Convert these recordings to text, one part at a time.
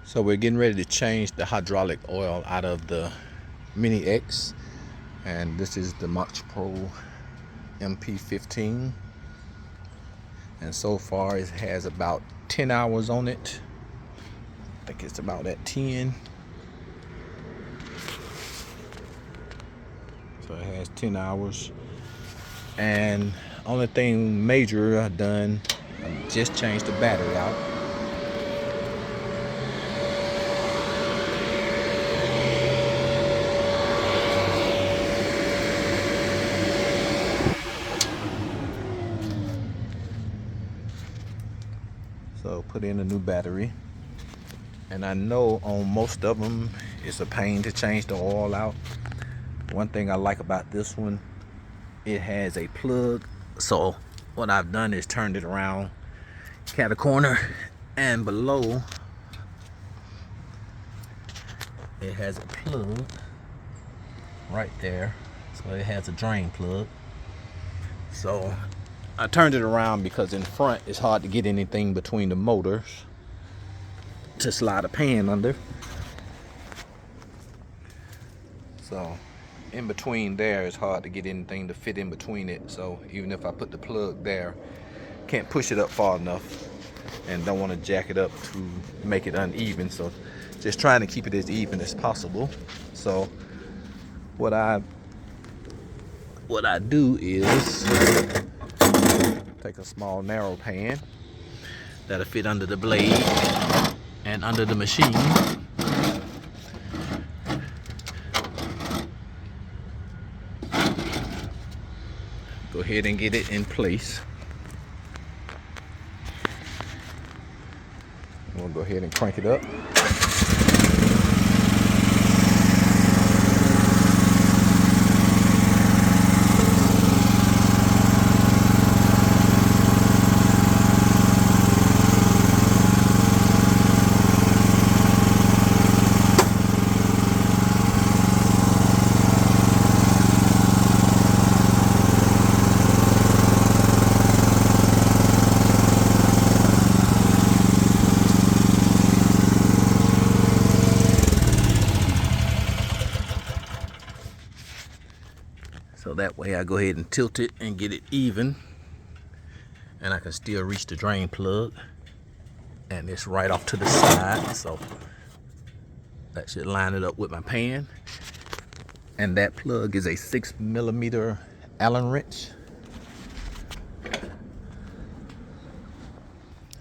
So we're getting ready to change the hydraulic oil out of the Mini X, and this is the MachPro MP15, and so far it has about 10 hours on it. I think it's about at 10. So it has 10 hours, and only thing major I've done, I just changed the battery out. So put in a new battery, and I know on most of them it's a pain to change the oil out. One thing I like about this one, it has a plug. So what I've done is turned it around, cat a corner, and below it has a plug right there. So it has a drain plug. So I turned it around because in front it's hard to get anything between the motors to slide a pan under. So in between there, it's hard to get anything to fit in between it. So even if I put the plug there, can't push it up far enough, and don't want to jack it up to make it uneven. So just trying to keep it as even as possible. So what I do is take a small narrow pan that'll fit under the blade and under the machine. Go ahead and get it in place. We'll go ahead and crank it up. So that way I go ahead and tilt it and get it even, and I can still reach the drain plug, and it's right off to the side, so that should line it up with my pan. And that plug is a 6mm Allen wrench.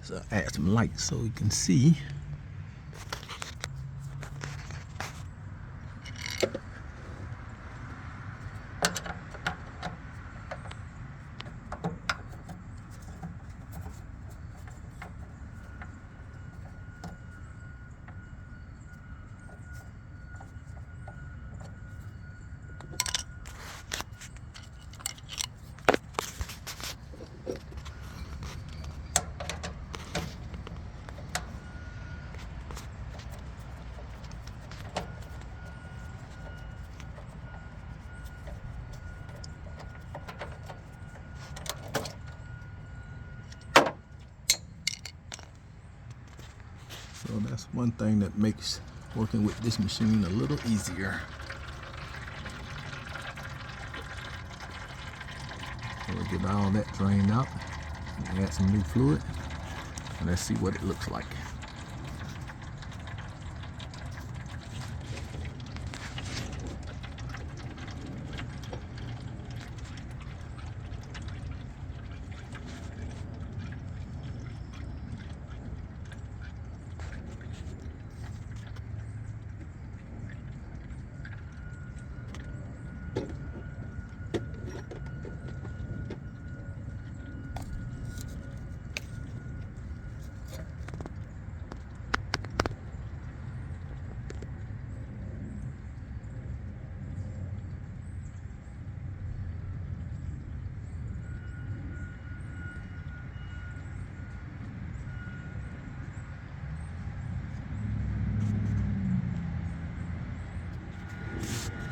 So add some light so you can see. So that's one thing that makes working with this machine a little easier. So we'll get all that drained out and add some new fluid, and let's see what it looks like.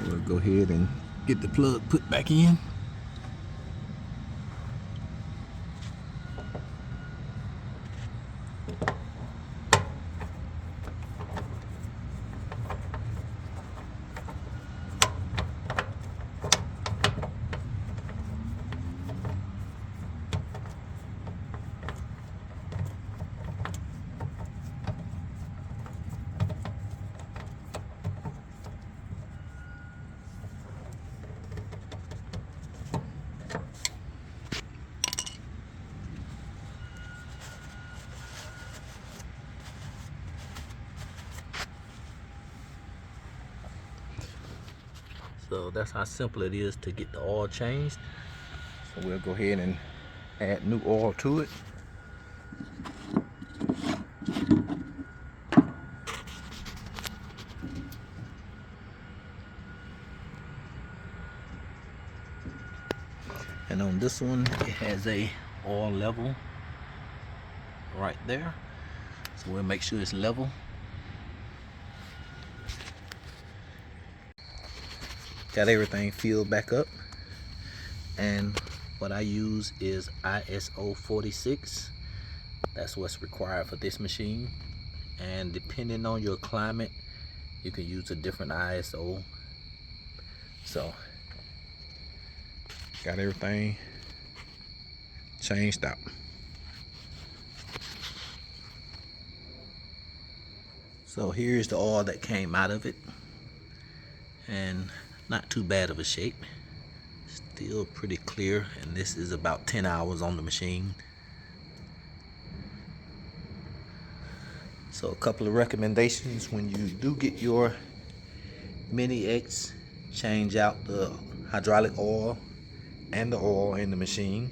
We'll go ahead and get the plug put back in. So that's how simple it is to get the oil changed. So we'll go ahead and add new oil to it. And on this one, it has a oil level right there. So we'll make sure it's level. Got everything filled back up. And what I use is ISO 46. That's what's required for this machine. And depending on your climate, you can use a different ISO. So, got everything changed out. So here's the oil that came out of it. And not too bad of a shape. Still pretty clear, and this is about 10 hours on the machine. So a couple of recommendations: when you do get your Mini X, change out the hydraulic oil and the oil in the machine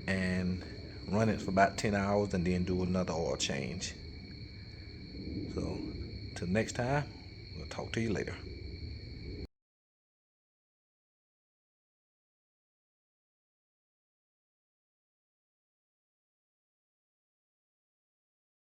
and run it for about 10 hours and then do another oil change. So till next time, we'll talk to you later.